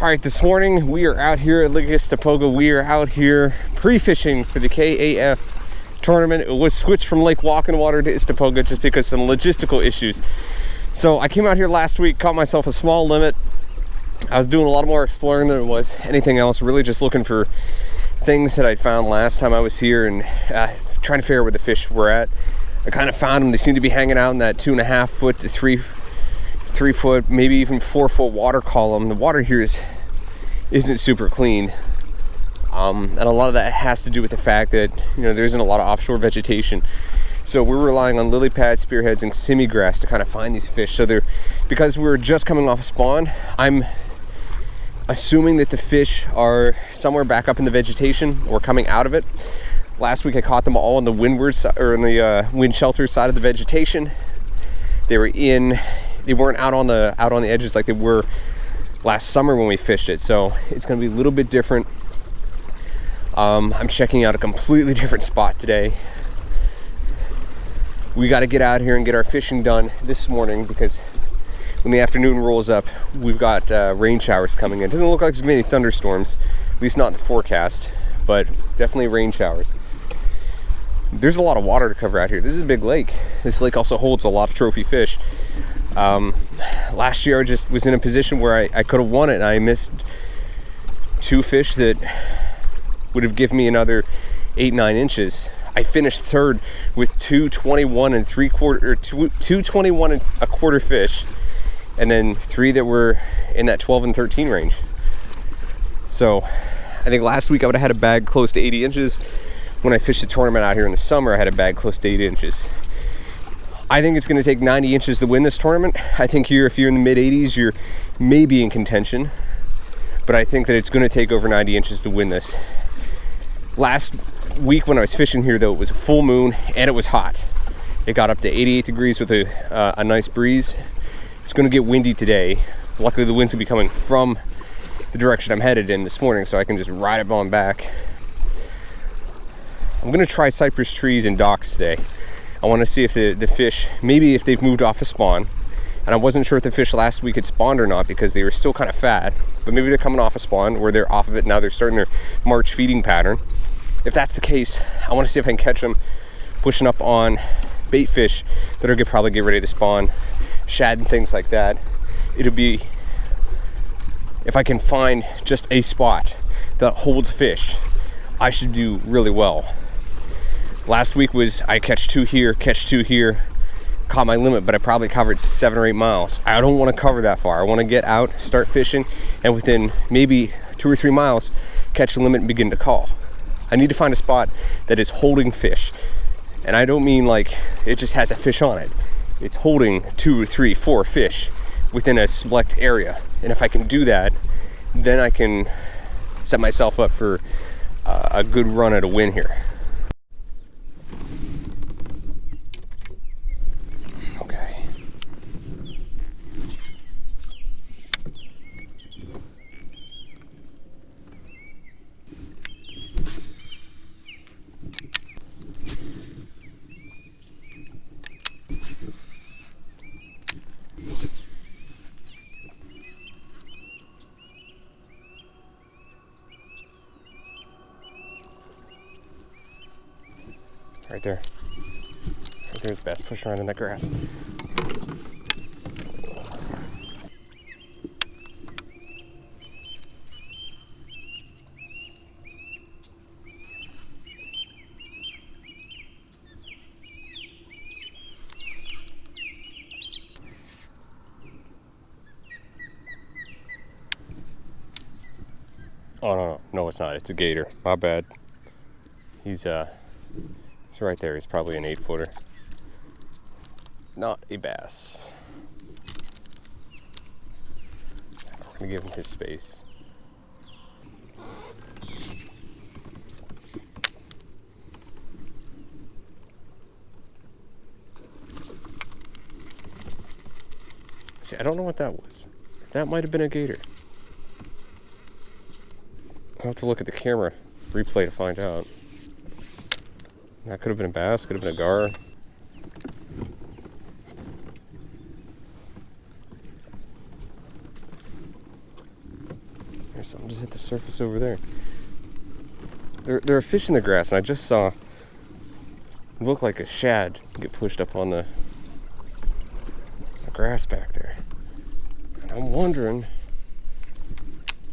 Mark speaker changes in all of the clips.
Speaker 1: All right, this morning we are out here at Lake Istokpoga. We are out here pre-fishing for the KAF tournament. It was switched from Lake Walking Water to Istokpoga just because of some logistical issues. So I came out here last week, caught myself a small limit. I was doing a lot more exploring than it was anything else, really just looking for things that I'd found last time I was here and trying to figure out where the fish were at. I kind of found them. They seem to be hanging out in that 2.5 foot to 3 foot, maybe even 4 foot water column. The water here isn't super clean, and a lot of that has to do with the fact that there isn't a lot of offshore vegetation. So we're relying on lily pads, spearheads, and semi-grass to kind of find these fish. So because we're just coming off a spawn, I'm assuming that the fish are somewhere back up in the vegetation or coming out of it. Last week I caught them all on the windward side, or in the wind shelter side of the vegetation. They weren't out on the edges like they were last summer when we fished it. So it's going to be a little bit different. I'm checking out a completely different spot today. We got to get out here and get our fishing done this morning because when the afternoon rolls up, we've got rain showers coming in. It doesn't look like there's going to be any thunderstorms, at least not in the forecast, but definitely rain showers. There's a lot of water to cover out here. This is a big lake. This lake also holds a lot of trophy fish. Last year I just was in a position where I could have won it, and I missed 2 fish that would have given me another 8-9 inches. I finished third with 221 and a quarter fish, and then 3 that were in that 12 and 13 range. So I think last week I would have had a bag close to 80 inches. When I fished the tournament out here in the summer, I had a bag close to 8 inches. I think it's going to take 90 inches to win this tournament. I think if you're in the mid 80s, you're maybe in contention, but I think that it's going to take over 90 inches to win this. Last week when I was fishing here, though, it was a full moon and it was hot. It got up to 88 degrees with a nice breeze. It's going to get windy today. Luckily, the wind's going to be coming from the direction I'm headed in this morning, so I can just ride it on back. I'm going to try cypress trees and docks today. I want to see if the fish, maybe if they've moved off a spawn. And I wasn't sure if the fish last week had spawned or not because they were still kind of fat, but maybe they're coming off a spawn or they're off of it now. They're starting their March feeding pattern. If that's the case, I want to see if I can catch them pushing up on bait fish that are going to probably get ready to spawn, shad and things like that. It'll be, if I can find just a spot that holds fish, I should do really well. Last week was I catch 2 here, caught my limit, but I probably covered 7 or 8 miles. I don't want to cover that far. I want to get out, start fishing, and within maybe 2 or 3 miles, catch the limit and begin to call. I need to find a spot that is holding fish. And I don't mean like it just has a fish on it. It's holding 2 or 3, 4 fish within a select area. And if I can do that, then I can set myself up for a good run at a win here. Okay. Right there. Right there's bass pushing around in that grass. Oh, no, it's not. It's a gator. My bad. He's right there. He's probably an 8-footer. Not a bass. I'm gonna give him his space. See, I don't know what that was. That might have been a gator. I'll have to look at the camera replay to find out. That could have been a bass, could have been a gar. There's something just hit the surface over there. There are fish in the grass, and I just saw it look like a shad get pushed up on the grass back there. And I'm wondering,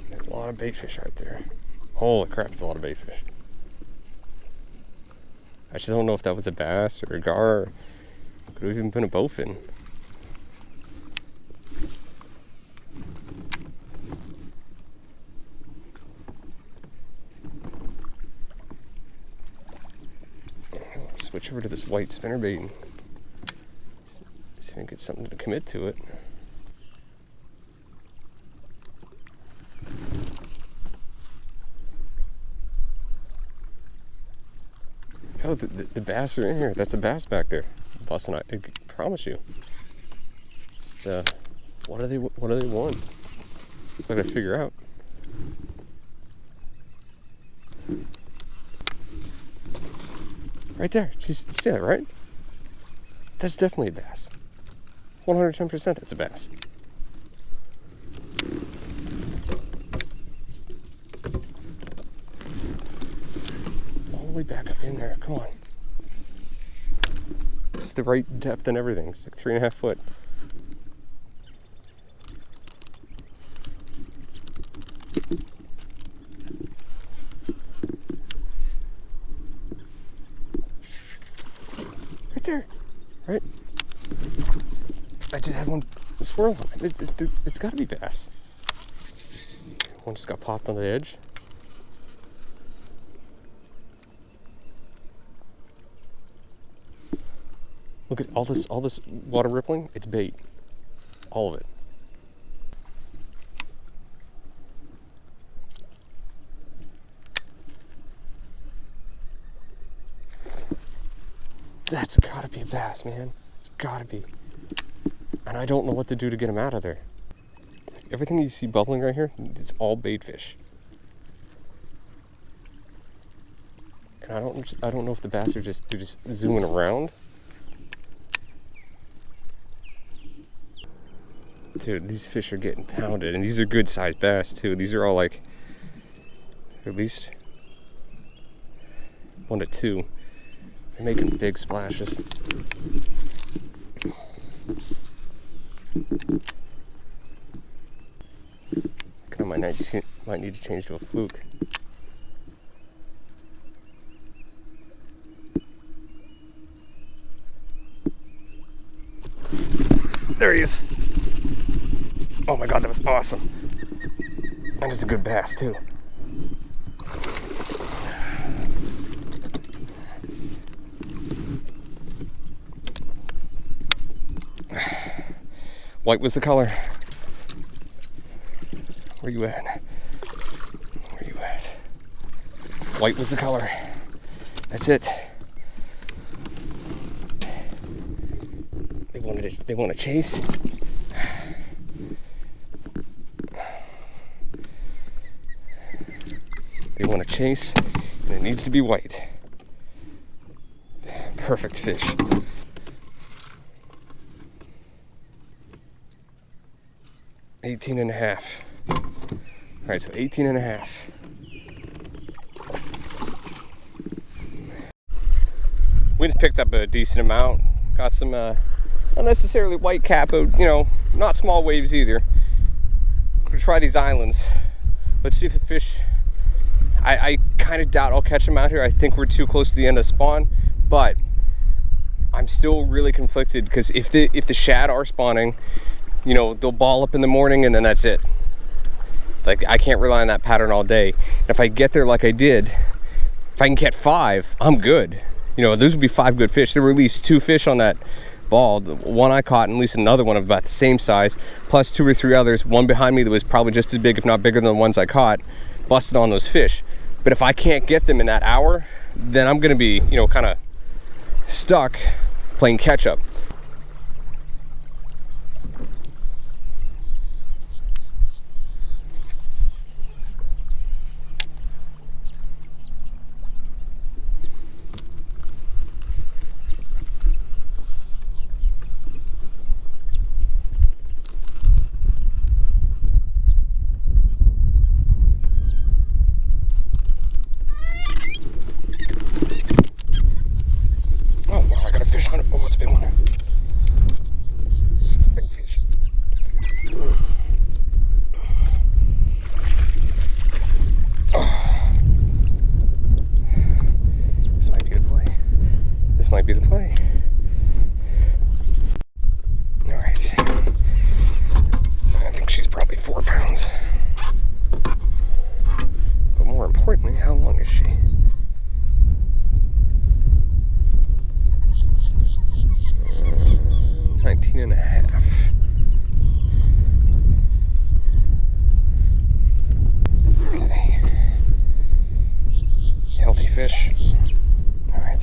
Speaker 1: there's a lot of bait fish right there. Holy crap, it's a lot of bait fish. I just don't know if that was a bass or a gar, or could have even been a bowfin. Switch over to this white spinnerbait and see if I can get something to commit to it. Oh, the bass are in here. That's a bass back there. Busting, I promise you. Just what do they want? That's what I gotta figure out. Right there. You see that, right? That's definitely a bass. 110% that's a bass. All the way back up in there. Come on. It's the right depth and everything. It's like 3.5 foot. There, right? I just had one swirl on it. It's got to be bass. One just got popped on the edge. Look at all this water rippling. It's bait, all of it. That's gotta be a bass, man. It's gotta be. And I don't know what to do to get him out of there. Everything you see bubbling right here, it's all bait fish. And I don't know if the bass are just zooming around. Dude, these fish are getting pounded, and these are good sized bass too. These are all like at least 1 to 2. They're making big splashes. I might need to change to a fluke. There he is. Oh my God, that was awesome. And it's a good bass too. White was the color. Where you at? Where you at? White was the color. That's it. They want to chase. They want to chase, and it needs to be white. Perfect fish. $18.5. All right, so 18.5. Wind's picked up a decent amount. Got some not necessarily white cap, but not small waves either. Gonna try these islands. Let's see if the fish. I kind of doubt I'll catch them out here. I think we're too close to the end of spawn, but I'm still really conflicted because if the shad are spawning, they'll ball up in the morning and then that's it. Like, I can't rely on that pattern all day. And if I get there like I did, if I can get 5, I'm good. Those would be 5 good fish. There were at least 2 fish on that ball. The one I caught, and at least another one of about the same size, plus 2 or 3 others, one behind me that was probably just as big, if not bigger than the ones I caught, busted on those fish. But if I can't get them in that hour, then I'm gonna be, kind of stuck playing catch up. think she's probably 4 pounds. But more importantly, how long is she? 19 and a half. Okay. Healthy fish. All right.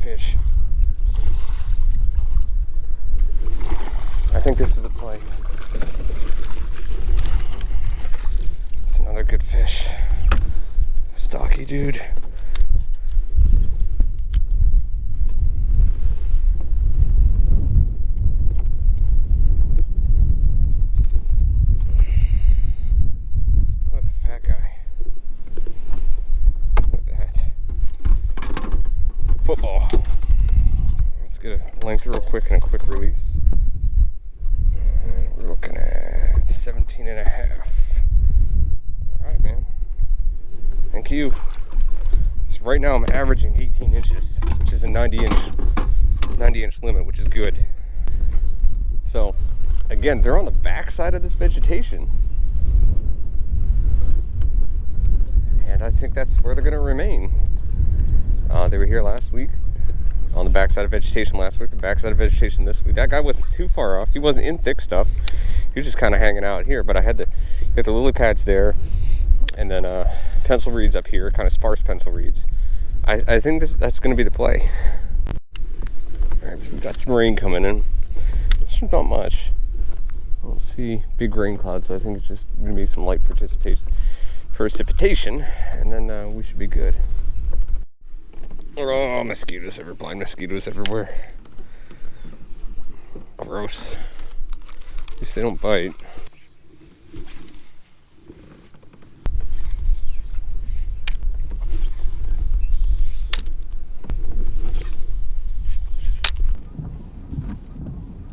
Speaker 1: Fish. I think this is a play. It's another good fish. Stocky dude. What a fat guy. Look at that. Football. Let's get a length real quick and a quick release. We're looking at 17 and a half. All right, man. Thank you. So right now I'm averaging 18 inches, which is a 90 inch limit, which is good. So again, they're on the back side of this vegetation. And I think that's where they're gonna remain. They were here last week on the backside of vegetation last week, the backside of vegetation this week. That guy wasn't too far off. He wasn't in thick stuff. He was just kind of hanging out here, but I had the lily pads there and then pencil reeds up here, kind of sparse pencil reeds. I think that's going to be the play. All right, so we've got some rain coming in. It's not much. I don't see big rain clouds, so I think it's just going to be some light precipitation, and then we should be good. Oh, mosquitoes everywhere, blind mosquitoes everywhere. Gross. At least they don't bite.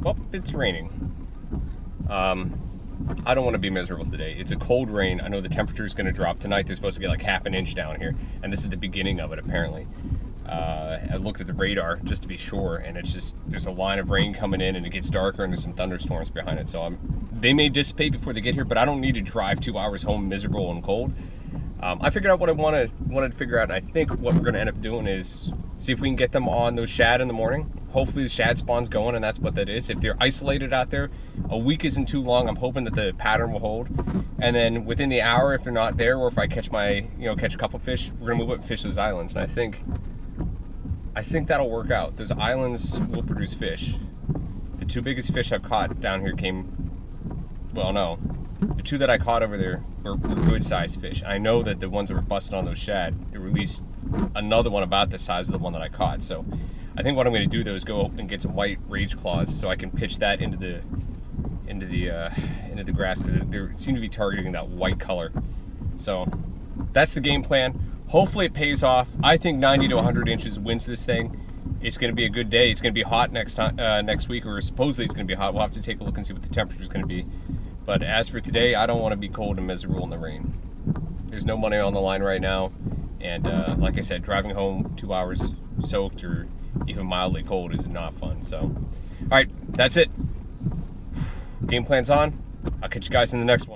Speaker 1: Well, it's raining. I don't want to be miserable today. It's a cold rain. I know the temperature is going to drop tonight. They're supposed to get like half an inch down here, and this is the beginning of it apparently. I looked at the radar just to be sure, and it's just, there's a line of rain coming in and it gets darker and there's some thunderstorms behind it. So they may dissipate before they get here, but I don't need to drive 2 hours home miserable and cold. I figured out what I wanted to figure out, and I think what we're going to end up doing is see if we can get them on those shad in the morning. Hopefully the shad spawn's going, and that's what that is. If they're isolated out there, a week isn't too long. I'm hoping that the pattern will hold. And then within the hour, if they're not there, or if I catch catch a couple fish, we're going to move up and fish those islands. And I think that'll work out. Those islands will produce fish. The 2 biggest fish I've caught down here the 2 that I caught over there were good sized fish. I know that the ones that were busting on those shad, they released another one about the size of the one that I caught. So I think what I'm going to do though is go and get some white rage claws so I can pitch that into the grass, because they seem to be targeting that white color. So that's the game plan. Hopefully it pays off. I think 90 to 100 inches wins this thing. It's going to be a good day. It's going to be hot next week, or supposedly it's going to be hot. We'll have to take a look and see what the temperature is going to be. But as for today, I don't want to be cold and miserable in the rain. There's no money on the line right now. And like I said, driving home 2 hours soaked or even mildly cold is not fun. So, all right, that's it. Game plan's on. I'll catch you guys in the next one.